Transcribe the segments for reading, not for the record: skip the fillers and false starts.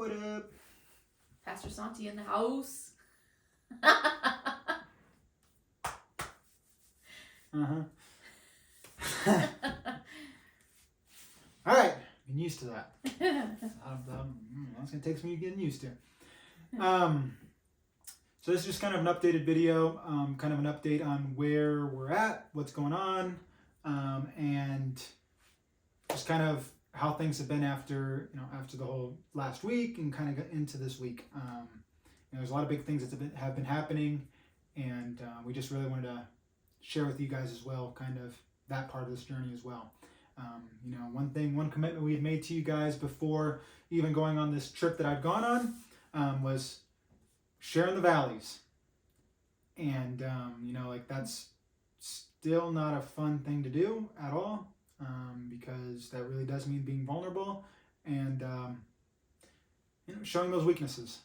What up? Pastor Santi in the house. All right, getting used to that. That's gonna take some getting used to. So this is just kind of an updated video, kind of an update on where we're at, what's going on, and just kind of how things have been after the whole last week and kind of got into this week. There's a lot of big things that have been happening, and we just really wanted to share with you guys as well, kind of that part of this journey as well. One commitment we had made to you guys before even going on this trip that I'd gone on was sharing the valleys. And, that's still not a fun thing to do at all, because that really does mean being vulnerable and, showing those weaknesses.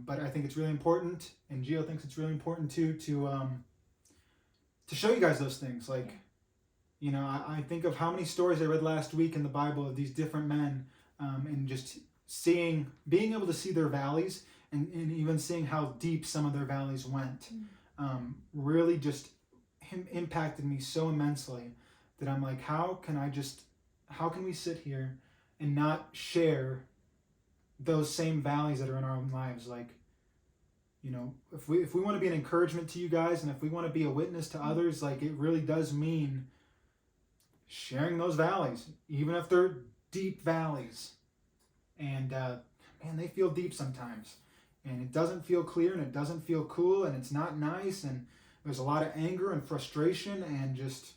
But I think it's really important, and Gio thinks it's really important too, to show you guys those things. Like, I think of how many stories I read last week in the Bible of these different men, and just being able to see their valleys, and even seeing how deep some of their valleys went, really just impacted me so immensely that I'm like, how can we sit here and not share those same valleys that are in our own lives? Like, if we want to be an encouragement to you guys, and if we want to be a witness to others, like, it really does mean sharing those valleys, even if they're deep valleys. And man, they feel deep sometimes, and it doesn't feel clear, and it doesn't feel cool, and it's not nice, and there's a lot of anger and frustration and just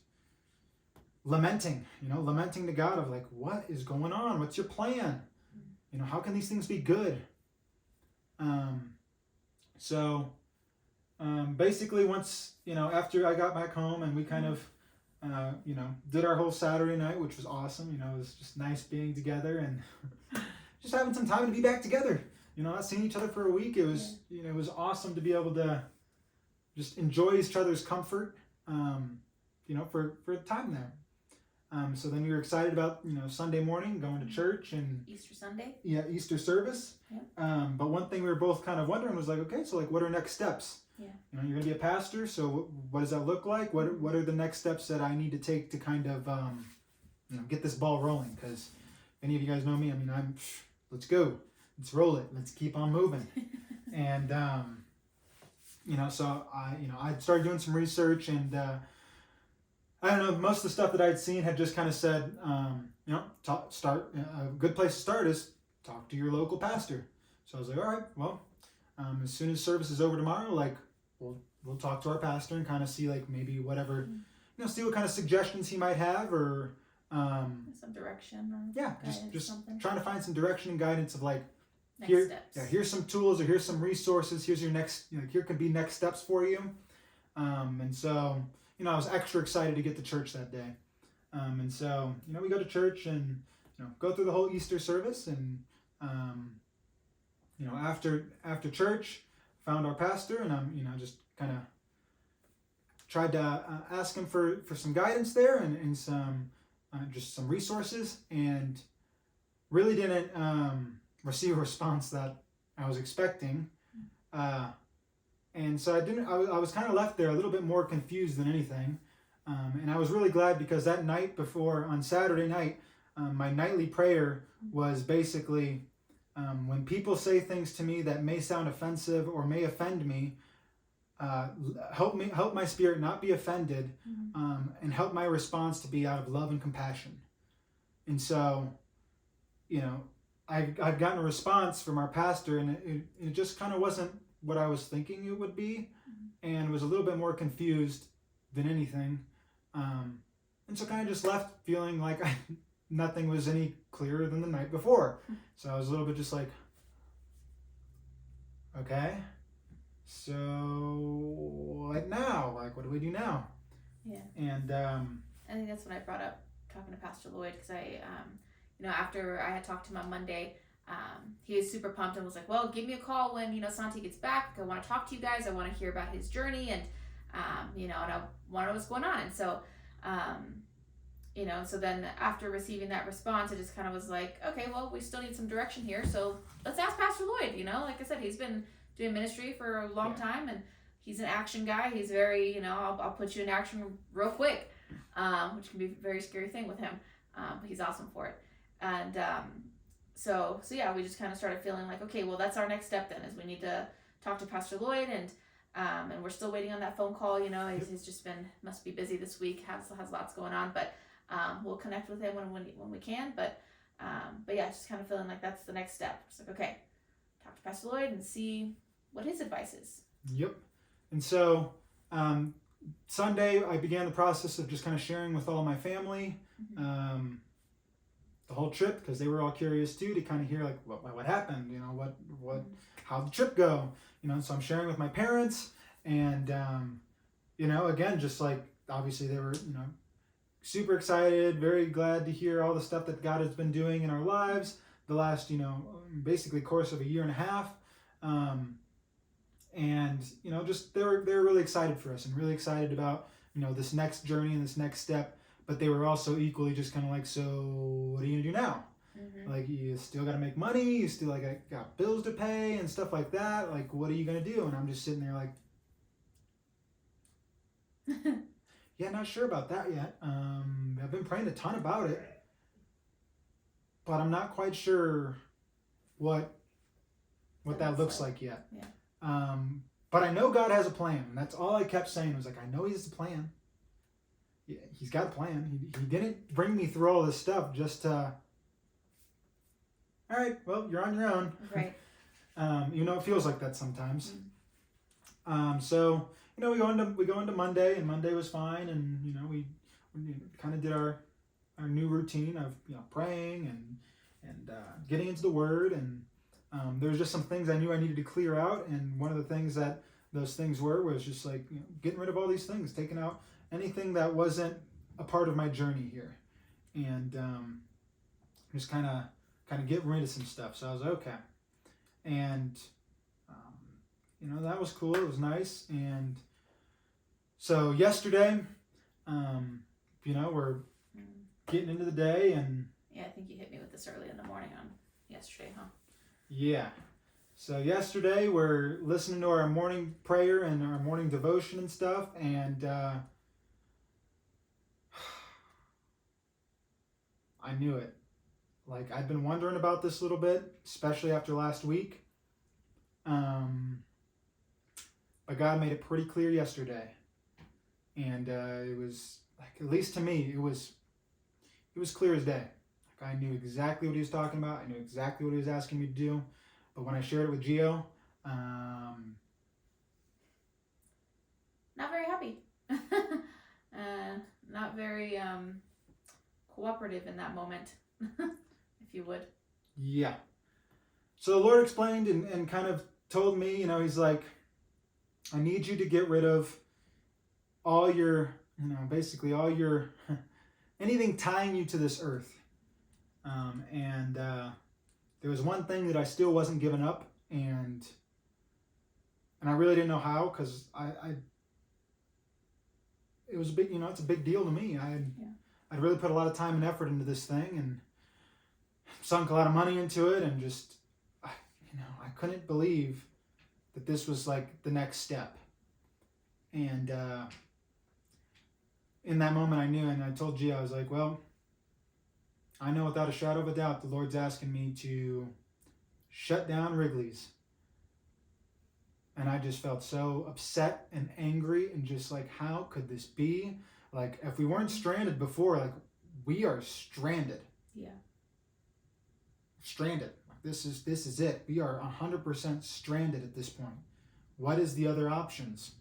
lamenting to God of like, what is going on? What's your plan? How can these things be good? So basically once, after I got back home and we kind of, did our whole Saturday night, which was awesome. It was just nice being together and just having some time to be back together. Not seeing each other for a week. It was, it was awesome to be able to just enjoy each other's comfort, for a time there. So then we were excited about, Sunday morning going to church and Easter Sunday. Yeah, Easter service. Yeah. But one thing we were both kind of wondering was like, okay, so like, what are next steps? Yeah. You're going to be a pastor, so what does that look like? What are the next steps that I need to take to kind of, get this ball rolling? Because if any of you guys know me, let's go, let's roll it, let's keep on moving. And so I started doing some research, and I don't know, most of the stuff that I'd seen had just kind of said, a good place to start is talk to your local pastor. So I was like, all right, well, as soon as service is over tomorrow, like, we'll talk to our pastor and kind of see, like, maybe whatever, see what kind of suggestions he might have, or some direction, or just something. Trying to find some direction and guidance of like, next steps. Here's some tools, or here's some resources, here's your next, here could be next steps for you. And so, I was extra excited to get to church that day. And so, we go to church and, go through the whole Easter service, and, after church, found our pastor, and just kind of tried to ask him for some guidance there, and some just some resources, and really didn't receive a response that I was expecting. And so I was kind of left there a little bit more confused than anything. And I was really glad, because that night before, on Saturday night, my nightly prayer was basically, when people say things to me that may sound offensive or may offend me, help my spirit not be offended, and help my response to be out of love and compassion. And so, I'd gotten a response from our pastor, and it just kind of wasn't what I was thinking it would be, and was a little bit more confused than anything. And so kind of just left feeling like nothing was any clearer than the night before. So I was a little bit just like, okay, so what now? Like, what do we do now? Yeah. And I think that's when I brought up talking to Pastor Lloyd, because I, after I had talked to him on Monday, he was super pumped and was like, well, give me a call when, Santi gets back. I want to talk to you guys. I want to hear about his journey, and, and I want to know what's going on. And so, So then after receiving that response, it just kind of was like, okay, well, we still need some direction here. So let's ask Pastor Lloyd, like I said, he's been doing ministry for a long time, and he's an action guy. He's very, I'll put you in action real quick, which can be a very scary thing with him. But he's awesome for it. And so yeah, we just kind of started feeling like, okay, well, that's our next step then, is we need to talk to Pastor Lloyd, and we're still waiting on that phone call. He's just must be busy this week, has lots going on, but we'll connect with him when we can. But yeah, just kind of feeling like that's the next step. It's like, okay, talk to Pastor Lloyd and see what his advice is. Yep. And so Sunday, I began the process of just kind of sharing with all my family the whole trip, because they were all curious too, to kind of hear like what happened, how'd the trip go, so I'm sharing with my parents, and again, just like obviously they were super excited, very glad to hear all the stuff that God has been doing in our lives the last basically course of a year and a half, and just they were really excited for us and really excited about this next journey and this next step. But they were also equally just kind of like, so what are you gonna do now? Like, you still gotta make money, you still got bills to pay and stuff like that. Like, what are you gonna do? And I'm just sitting there like, yeah, not sure about that yet. I've been praying a ton about it, but I'm not quite sure what that looks like yet. Yeah. But I know God has a plan. And that's all I kept saying, was like, I know He has a plan. Yeah, He's got a plan. He didn't bring me through all this stuff just to, all right, well, you're on your own. Right. It feels like that sometimes. So we go into Monday, and Monday was fine, and we kind of did our new routine of praying and getting into the Word, and there was just some things I knew I needed to clear out, and one of the things that those things was just like getting rid of all these things, taking out anything that wasn't a part of my journey here, and just kind of getting rid of some stuff. So I was okay, and that was cool. It was nice. And so yesterday, we're getting into the day, and yeah, I think you hit me with this early in the morning on yesterday, huh? Yeah. So yesterday we're listening to our morning prayer and our morning devotion and stuff, and I knew it. Like, I'd been wondering about this a little bit, especially after last week. But God made it pretty clear yesterday. And it was, like, at least to me, it was clear as day. Like, I knew exactly what He was talking about. I knew exactly what He was asking me to do. But when I shared it with Gio, not very happy. Not very cooperative in that moment, if you would. Yeah. So the Lord explained and kind of told me, He's like, I need you to get rid of all your, basically all your, anything tying you to this earth. And there was one thing that I still wasn't giving up, and I really didn't know how, because it was a big, it's a big deal to me. I'd really put a lot of time and effort into this thing, and sunk a lot of money into it, and just, I couldn't believe that this was like the next step. And in that moment I knew, and I told Gia, I was like, well, I know without a shadow of a doubt the Lord's asking me to shut down Wrigley's. And I just felt so upset and angry, and just like, how could this be? Like, if we weren't stranded before, like, we are stranded. Yeah. Stranded. Like, this is it. We are 100% stranded at this point. What is the other options?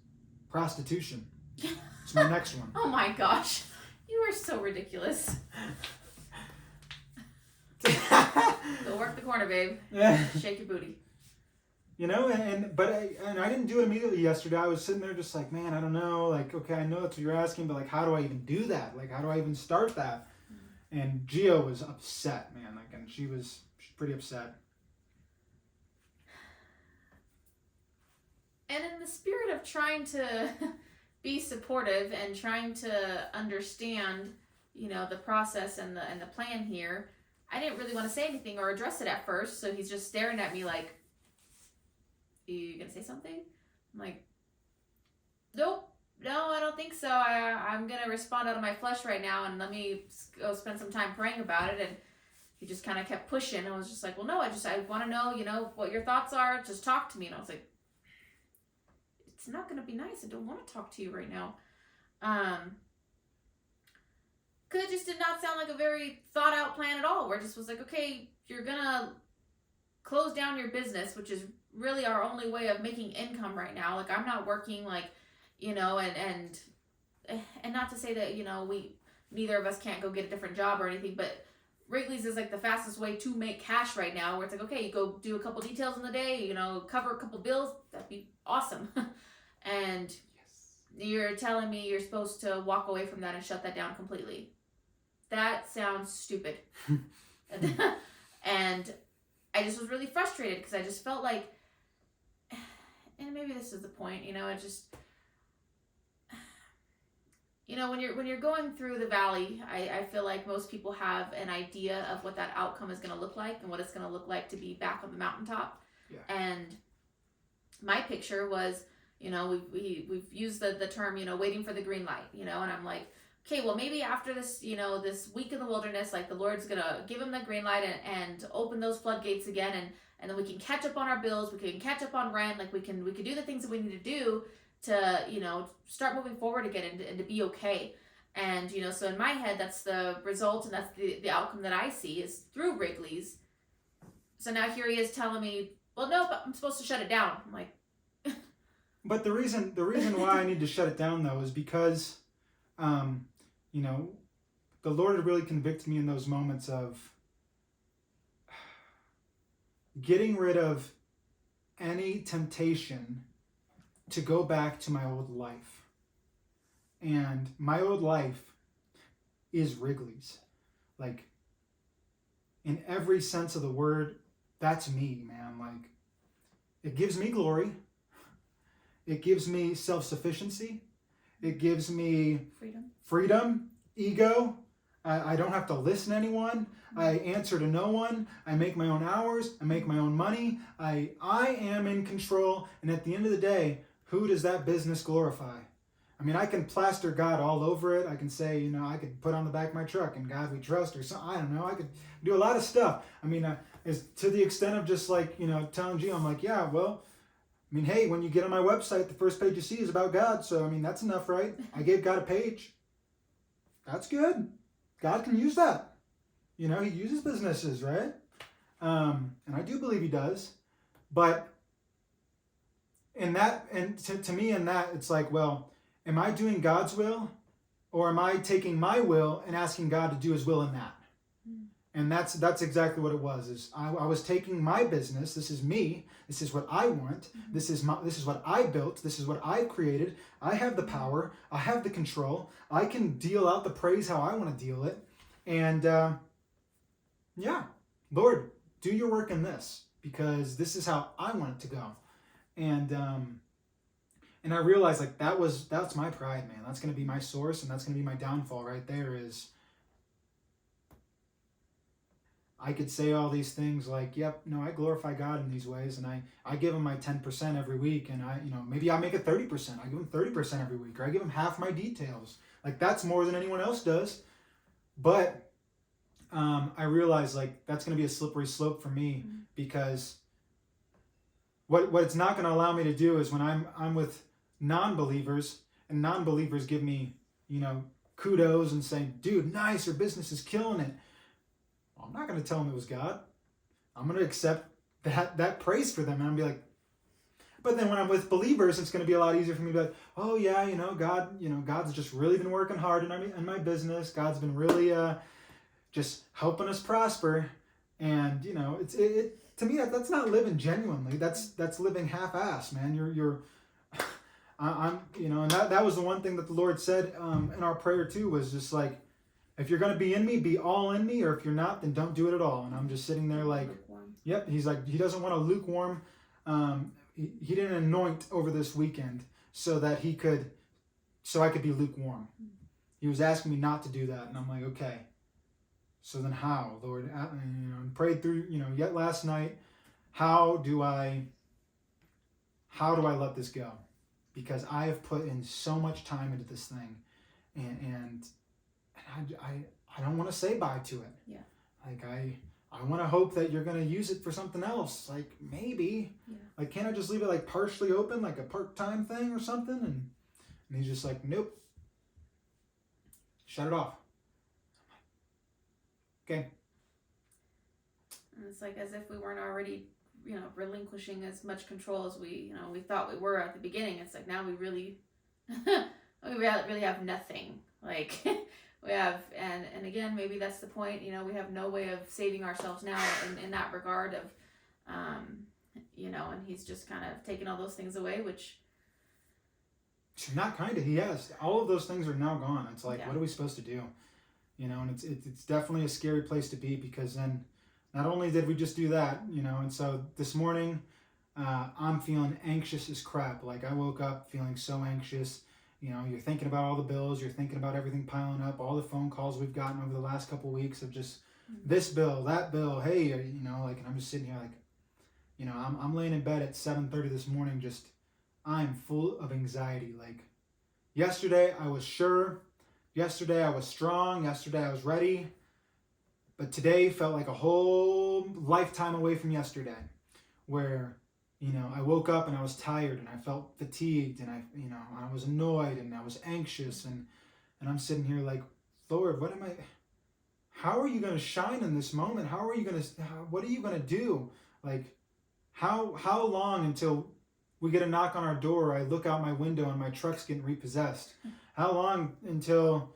Prostitution. It's my next one. Oh my gosh. You are so ridiculous. Go work the corner, babe. Shake your booty. But I didn't do it immediately yesterday. I was sitting there just like, man, I don't know. Like, okay, I know that's what you're asking, but like, how do I even do that? Like, how do I even start that? And Gio was upset, man. Like, and she's pretty upset. And in the spirit of trying to be supportive and trying to understand, the process and the plan here, I didn't really want to say anything or address it at first. So he's just staring at me like, "You gonna say something?" I'm like, "Nope, no, I don't think so. I'm gonna respond out of my flesh right now, and let me go spend some time praying about it." And he just kind of kept pushing. I was just like, "Well, no, I want to know, what your thoughts are. Just talk to me." And I was like, "It's not gonna be nice. I don't want to talk to you right now." Because it just did not sound like a very thought out plan at all. Where it just was like, okay, you're gonna close down your business, which is really our only way of making income right now. Like, I'm not working, like, and not to say that we neither of us can't go get a different job or anything, but Wrigley's is like the fastest way to make cash right now. Where it's like, okay, you go do a couple details in the day, cover a couple bills. That'd be awesome. And you're telling me you're supposed to walk away from that and shut that down completely. That sounds stupid. And I just was really frustrated because I just felt like, and maybe this is the point, it just, when you're going through the valley, I feel like most people have an idea of what that outcome is going to look like and what it's going to look like to be back on the mountaintop. Yeah. And my picture was, we've used the term, waiting for the green light, and I'm like, okay, well, maybe after this, this week in the wilderness, like the Lord's going to give him the green light and open those floodgates again. And then we can catch up on our bills. We can catch up on rent. Like we can do the things that we need to do to, start moving forward again and to be okay. And, so in my head, that's the result. And that's the outcome that I see is through Wrigley's. So now here he is telling me, well, no, but I'm supposed to shut it down. I'm like, but the reason why I need to shut it down though is because, the Lord had really convicted me in those moments of getting rid of any temptation to go back to my old life. And my old life is Wrigley's. Like, in every sense of the word, that's me, man. Like, it gives me glory. It gives me self-sufficiency. It gives me freedom, ego. I don't have to listen to anyone. I answer to no one. I make my own hours. I make my own money. I am in control. And at the end of the day, who does that business glorify? I mean, I can plaster God all over it. I can say, I could put on the back of my truck, "In God we trust," or something. I don't know. I could do a lot of stuff. I mean, is to the extent of just like, telling Gio, I'm like, yeah, well, I mean, hey, when you get on my website, the first page you see is about God. So, I mean, that's enough, right? I gave God a page. That's good. God can use that. He uses businesses, right? And I do believe he does. But in that, and to me in that, it's like, well, am I doing God's will? Or am I taking my will and asking God to do his will in that? And that's exactly what it was. Is I was taking my business. This is me. This is what I want. This is what I built. This is what I created. I have the power. I have the control. I can deal out the praise how I want to deal it. And Lord, do your work in this because this is how I want it to go. And I realized like that's my pride, man. That's going to be my source, and that's going to be my downfall right there. Is I could say all these things like, yep, no, I glorify God in these ways, and I give him my 10% every week, and maybe I make it 30%. I give him 30% every week, or I give him half my details. Like that's more than anyone else does. But I realize like that's going to be a slippery slope for me because what it's not going to allow me to do is when I'm with non-believers and non-believers give me, kudos and say, "Dude, nice, your business is killing it." Well, I'm not going to tell them it was God. I'm going to accept that praise for them and I'll be like, but then when I'm with believers, it's going to be a lot easier for me to be like, "Oh yeah, God, God's just really been working hard in my business. God's been really just helping us prosper." And it's to me that's not living genuinely. That's living half-assed, man. And that was the one thing that the Lord said in our prayer too, was just like, if you're going to be in me, be all in me, or if you're not, then don't do it at all. And I'm just sitting there like, yep. He's like, he doesn't want a lukewarm. He didn't anoint over this weekend so I could be lukewarm. he was asking me not to do that. And I'm like, okay, so then how, Lord? And prayed through, yet last night, how do I let this go? Because I have put in so much time into this thing, and I don't want to say bye to it. Yeah. Like I want to hope that you're going to use it for something else. Like maybe. Yeah. Like can't I just leave it like partially open, like a part-time thing or something? And he's just like, nope. Shut it off. Okay. And it's like as if we weren't already, relinquishing as much control as we thought we were at the beginning. It's like now we really, we really have nothing. Like we have, and again, maybe that's the point. We have no way of saving ourselves now in that regard of, and he's just kind of taken all those things away, which. Not kind of. He has. All of those things are now gone. It's like, Yeah. What are we supposed to do? And it's definitely a scary place to be, because then not only did we just do that, and so this morning I'm feeling anxious as crap. Like I woke up feeling so anxious. You're thinking about all the bills. You're thinking about everything piling up, all the phone calls we've gotten over the last couple of weeks of just this bill, that bill. Hey, and I'm just sitting here like, I'm laying in bed at 7:30 this morning. Just I'm full of anxiety. Like yesterday I was sure. Yesterday I was strong. Yesterday I was ready. But today felt like a whole lifetime away from yesterday, where, I woke up and I was tired and I felt fatigued and I was annoyed and I was anxious and I'm sitting here like, Lord, how are you going to shine in this moment? What are you going to do? Like, how long until we get a knock on our door, I look out my window and my truck's getting repossessed? How long until,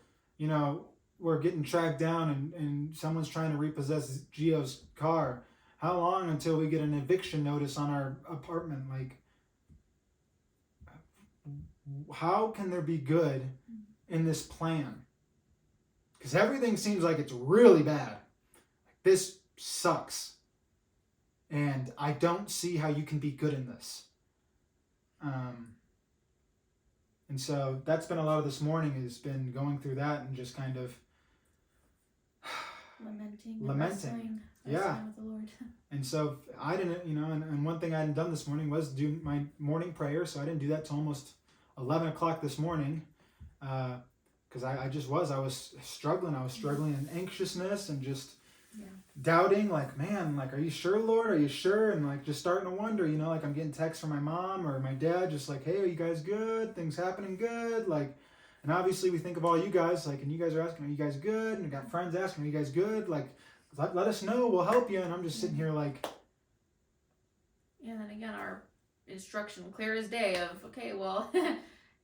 we're getting tracked down and someone's trying to repossess Gio's car? How long until we get an eviction notice on our apartment? Like, how can there be good in this plan? Because everything seems like it's really bad. This sucks. And I don't see how you can be good in this. And so that's been a lot of this morning, has been going through that and just kind of lamenting. Yeah. With the Lord. And so I didn't, and one thing I hadn't done this morning was do my morning prayer. So I didn't do that till almost 11 o'clock this morning, because I was struggling. I was struggling in anxiousness and just doubting, like, man, like, are you sure, Lord? Are you sure? And like just starting to wonder, like I'm getting texts from my mom or my dad, just like, hey, are you guys good? Things happening good? Like, and obviously we think of all you guys, like, and you guys are asking, are you guys good? And we got friends asking, are you guys good? Like, let us know, we'll help you. And I'm just sitting here like. Yeah, and then again, our instruction clear as day of, okay, well,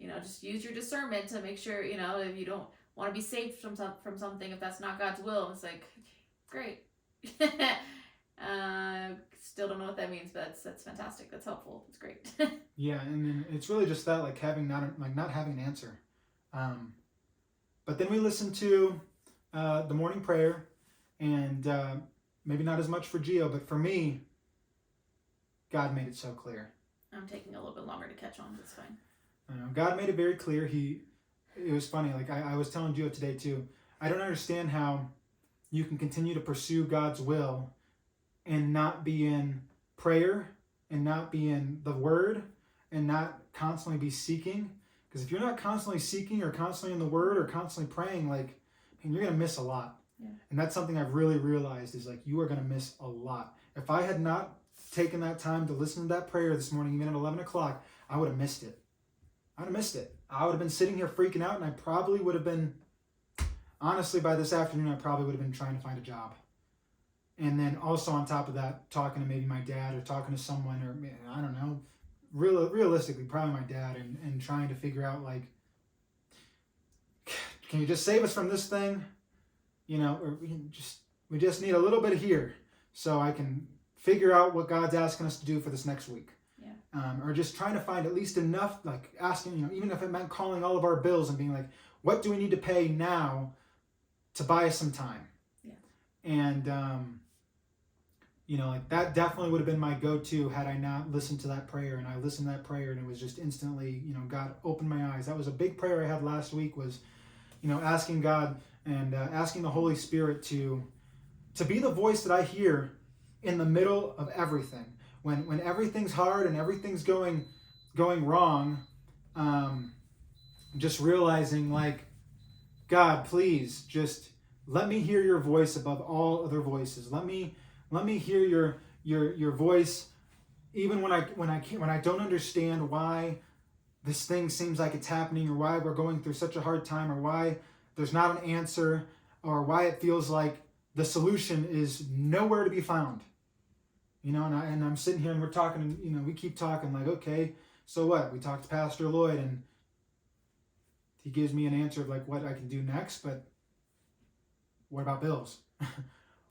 just use your discernment to make sure, if you don't want to be saved from something, if that's not God's will. And it's like, great. Still don't know what that means, but that's fantastic. That's helpful. It's great. Yeah, and then it's really just that, like, not having an answer. But then we listened to the morning prayer, and maybe not as much for Gio, but for me, God made it so clear. I'm taking a little bit longer to catch on. That's fine. I know, God made it very clear. It was funny. Like I was telling Gio today too. I don't understand how you can continue to pursue God's will and not be in prayer and not be in the Word and not constantly be seeking. Because if you're not constantly seeking or constantly in the Word or constantly praying, like, man, you're going to miss a lot. Yeah. And that's something I've really realized is, like, you are going to miss a lot. If I had not taken that time to listen to that prayer this morning, even at 11 o'clock, I would have missed it. I would have been sitting here freaking out, and I probably would have been, honestly, by this afternoon, I probably would have been trying to find a job. And then also on top of that, talking to maybe my dad or talking to someone, or I don't know, realistically, probably my dad, and trying to figure out, like, can you just save us from this thing? Or we just need a little bit here so I can figure out what God's asking us to do for this next week. Yeah. Or just trying to find at least enough, like asking, even if it meant calling all of our bills and being like, what do we need to pay now to buy us some time? Yeah. And, like that definitely would have been my go-to had I not listened to that prayer. And I listened to that prayer and it was just instantly, God opened my eyes. That was a big prayer I had last week, was asking God and asking the Holy Spirit to be the voice that I hear in the middle of everything. When everything's hard and everything's going wrong, just realizing like, God, please just let me hear your voice above all other voices. Let me hear your voice even when I don't understand why this thing seems like it's happening, or why we're going through such a hard time, or why there's not an answer, or why it feels like the solution is nowhere to be found. And I'm sitting here and we're talking, we keep talking like, okay, so what? We talked to Pastor Lloyd and he gives me an answer of like what I can do next, but what about bills?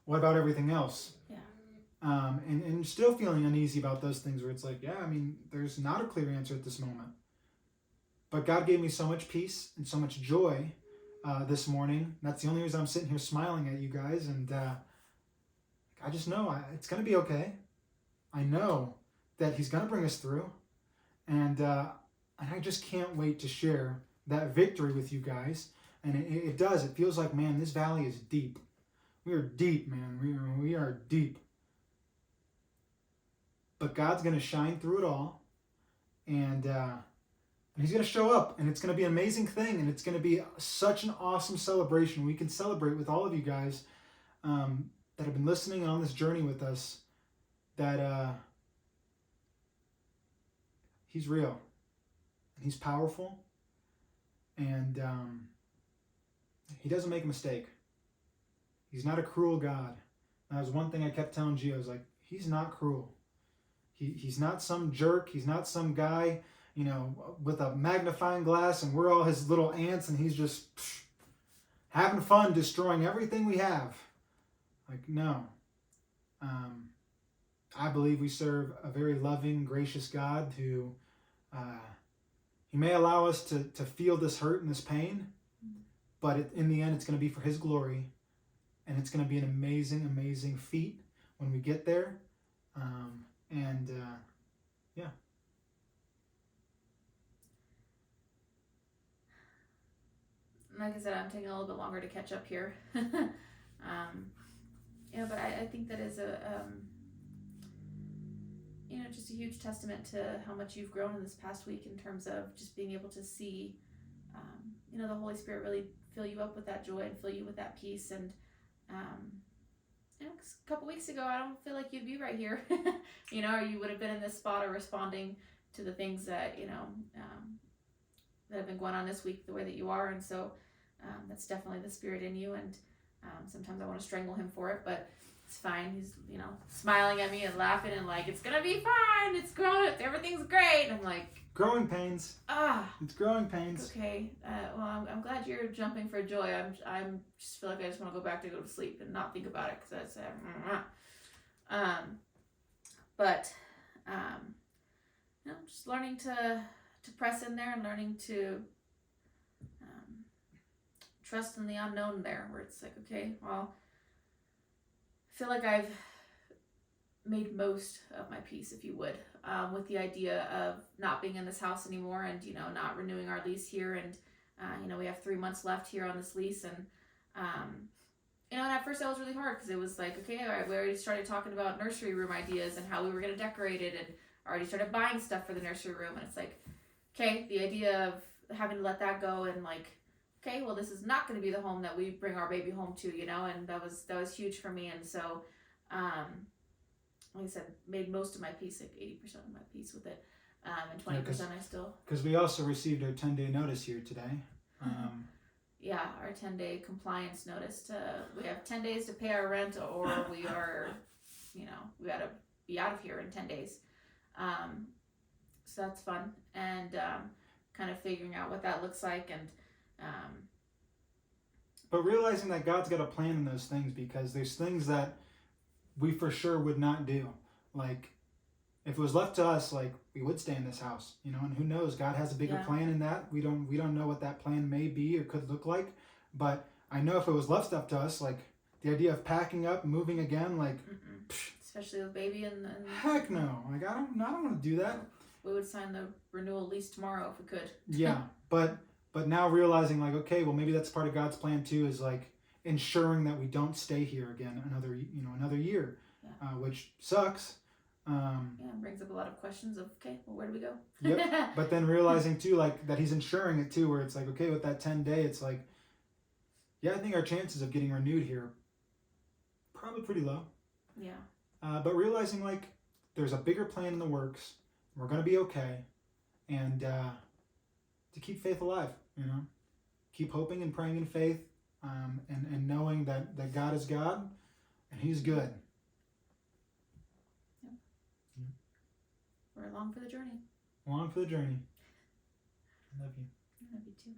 What about everything else? Yeah. And still feeling uneasy about those things where it's like, yeah, I mean, there's not a clear answer at this moment. But God gave me so much peace and so much joy this morning. That's the only reason I'm sitting here smiling at you guys. And I just know it's going to be okay. I know that He's going to bring us through. And I just can't wait to share that victory with you guys. And it does. It feels like, man, this valley is deep. We are deep, man. We are deep. But God's going to shine through it all. And He's going to show up. And it's going to be an amazing thing. And it's going to be such an awesome celebration. We can celebrate with all of you guys that have been listening on this journey with us. That He's real. He's powerful. And He doesn't make a mistake. He's not a cruel God. That was one thing I kept telling Gio. I was like, He's not cruel. He's not some jerk. He's not some guy, with a magnifying glass and we're all his little ants and he's just having fun destroying everything we have. Like, no. I believe we serve a very loving, gracious God who He may allow us to feel this hurt and this pain, but in the end, it's going to be for His glory, and it's going to be an amazing, amazing feat when we get there. Yeah. Like I said, I'm taking a little bit longer to catch up here. But I think that is just a huge testament to how much you've grown in this past week in terms of just being able to see, the Holy Spirit really fill you up with that joy and fill you with that peace. And, 'cause a couple weeks ago, I don't feel like you'd be right here, or you would have been in this spot of responding to the things that, that have been going on this week the way that you are. And so that's definitely the Spirit in you. And sometimes I want to strangle Him for it, but it's fine. He's, smiling at me and laughing and like, it's going to be fine. It's growing. Everything's great. And I'm like, growing pains. It's growing pains. Okay. Well, I'm glad you're jumping for joy. I'm just feel like I just want to go back to go to sleep and not think about it because that's, just learning to press in there and learning to trust in the unknown there, where it's like, okay, well, I feel like I've made most of my peace, if you would, with the idea of not being in this house anymore and, not renewing our lease here. And, we have 3 months left here on this lease. And, and at first that was really hard because it was like, okay, all right, we already started talking about nursery room ideas and how we were going to decorate it and already started buying stuff for the nursery room. And it's like, okay, the idea of having to let that go and like, okay, well, this is not going to be the home that we bring our baby home to, and that was huge for me. And so, like I said, made most of my peace, like 80% of my peace with it, and 20% I still. Because we also received our 10-day notice here today. Yeah, our 10-day compliance notice. We have 10 days to pay our rent, or we are, we got to be out of here in 10 days. So that's fun, and kind of figuring out what that looks like, and. But realizing that God's got a plan in those things, because there's things that we for sure would not do. Like, if it was left to us, like, we would stay in this house, and who knows, God has a bigger plan in that. We don't know what that plan may be or could look like, but I know if it was left up to us, like, the idea of packing up, moving again, like, especially with baby and heck no, like, I don't want to do that. We would sign the renewal lease tomorrow if we could. Yeah, but but now realizing like, okay, well maybe that's part of God's plan too, is like ensuring that we don't stay here again another year, which sucks. It brings up a lot of questions of, okay, well, where do we go? Yep. But then realizing too, like that he's ensuring it too, where it's like, okay, with that 10-day, it's like, yeah, I think our chances of getting renewed here probably pretty low. Yeah. But realizing like there's a bigger plan in the works, we're gonna be okay, and to keep faith alive, keep hoping and praying in faith, and knowing that God is God, and He's good. We're along for the journey. Along for the journey. I love you. I love you too.